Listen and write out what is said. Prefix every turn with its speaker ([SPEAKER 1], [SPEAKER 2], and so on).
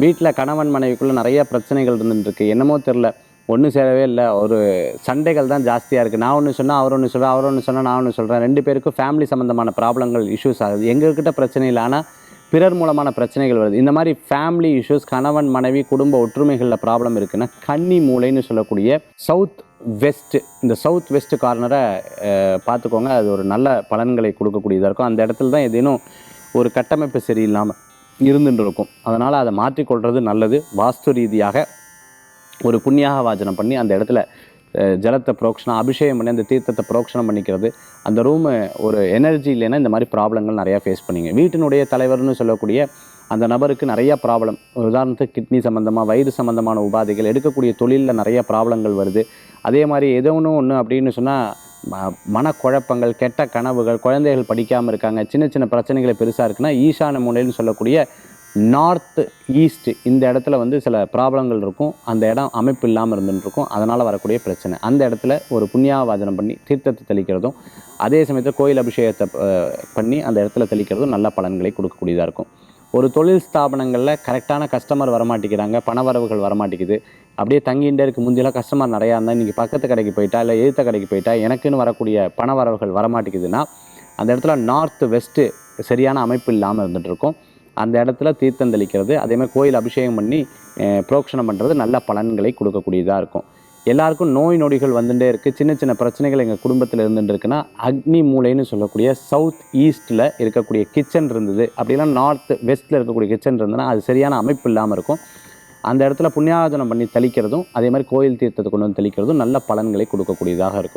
[SPEAKER 1] வீட்டில் கணவன் மனைவிக்குள்ளே நிறைய பிரச்சனைகள் இருந்துருக்கு. என்னமோ தெரில, ஒன்றும் சேரவே இல்லை. ஒரு சண்டைகள் தான் ஜாஸ்தியாக இருக்குது. நான் ஒன்று சொன்னால் அவர் ஒன்று சொல்கிறார், அவர் ஒன்று சொன்னால் நான் ஒன்று சொல்கிறேன். 2 பேருக்கும் ஃபேமிலி சம்மந்தமான ப்ராப்ளங்கள், இஷ்யூஸ் ஆகுது. எங்ககிட்ட பிரச்சனை இல்லை, ஆனால் பிறர் மூலமான பிரச்சனைகள் வருது. இந்த மாதிரி ஃபேமிலி இஷ்யூஸ், கணவன் மனைவி குடும்ப ஒற்றுமைகளில் ப்ராப்ளம் இருக்குன்னா கன்னி மூலைன்னு சொல்லக்கூடிய சவுத் வெஸ்ட்டு, இந்த சவுத் வெஸ்ட் கார்னரை பார்த்துக்கோங்க. அது ஒரு நல்ல பலன்களை கொடுக்கக்கூடியதாக இருக்கும். அந்த இடத்துல தான் ஏதேனும் ஒரு கட்டமைப்பு சரியில்லாமல் இருந்துட்டு இருக்கும். அதனால் அதை மாற்றிக்கொள்வது நல்லது. வாஸ்து ரீதியாக ஒரு புண்ணியாக வாஜனம் பண்ணி அந்த இடத்துல ஜலத்தை புரோக்ஷனம், அபிஷேகம் பண்ணி அந்த தீர்த்தத்தை புரோக்ஷனம் பண்ணிக்கிறது. அந்த ரூமு ஒரு எனர்ஜி இல்லைன்னா இந்த மாதிரி ப்ராப்ளங்கள் நிறையா ஃபேஸ் பண்ணிங்க. வீட்டினுடைய தலைவர்னு சொல்லக்கூடிய அந்த நபருக்கு நிறையா ப்ராப்ளம், உதாரணத்துக்கு கிட்னி சம்மந்தமாக, வயிறு சம்மந்தமான உபாதைகள், எடுக்கக்கூடிய தொழிலில் நிறைய ப்ராப்ளங்கள் வருது. அதே மாதிரி ஏதோ ஒன்று அப்படின்னு சொன்னால் மனக்குழப்பங்கள், கெட்ட கனவுகள், குழந்தைகள் படிக்காமல் இருக்காங்க, சின்ன சின்ன பிரச்சனைகளை பெருசாக இருக்குன்னா ஈசான மூலைன்னு சொல்லக்கூடிய நார்த் ஈஸ்ட் இந்த இடத்துல சில ப்ராப்ளங்கள் இருக்கும். அந்த இடம் அமைப்பு இல்லாமல் இருந்துருக்கும். அதனால் வரக்கூடிய பிரச்சனை. அந்த இடத்துல ஒரு புண்ணியாவாஜனம் பண்ணி தீர்த்தத்தை தெளிக்கிறதும், அதே சமயத்தில் கோயில் அபிஷேகத்தை பண்ணி அந்த இடத்துல தெளிக்கிறதும் நல்ல பலன்களை கொடுக்கக்கூடியதாக இருக்கும். ஒரு தொழில் ஸ்தாபனங்களில் கரெக்டான கஸ்டமர் வரமாட்டேங்கிறாங்க, பணவரவுகள் வரமாட்டேங்குது, அப்படியே தங்கிகிட்டே இருக்குது. முந்தியெல்லாம் கஸ்டமர் நிறையா இருந்தால் இன்றைக்கி பக்கத்து கடைக்கு போயிட்டா இல்லை எதிர்த்த கடைக்கு போயிட்டா எனக்குன்னு வரக்கூடிய பணவரவுகள் வரமாட்டேங்குதுன்னா அந்த இடத்துல நார்த் வெஸ்ட்டு சரியான அமைப்பு இல்லாமல் இருந்துகிட்ருக்கும். அந்த இடத்துல தீர்த்தம் தெளிக்கிறது, அதேமாதிரி கோயில் அபிஷேகம் பண்ணி புரோக்ஷனம் பண்ணுறது நல்ல பலன்களை கொடுக்கக்கூடியதாக இருக்கும். எல்லாருக்கும் நோய் நொடிகள் வந்துட்டே இருக்குது. சின்ன சின்ன பிரச்சனைகள் எங்கள் குடும்பத்தில் இருந்துட்டு இருக்குன்னா அக்னி மூலைன்னு சொல்லக்கூடிய சவுத் ஈஸ்ட்டில் இருக்கக்கூடிய கிச்சன் இருந்தது, அப்படிலாம் நார்த் வெஸ்ட்டில் இருக்கக்கூடிய கிச்சன் இருந்ததுன்னா அது சரியான அமைப்பு இல்லாமல் இருக்கும். அந்த இடத்துல புண்ணியாஜனம் பண்ணி தெளிக்கிறதும், அதே மாதிரி கோயில் தீர்த்தத்தை கொண்டு வந்து தெளிக்கிறதும் நல்ல பலன்களை கொடுக்கக்கூடியதாக இருக்கும்.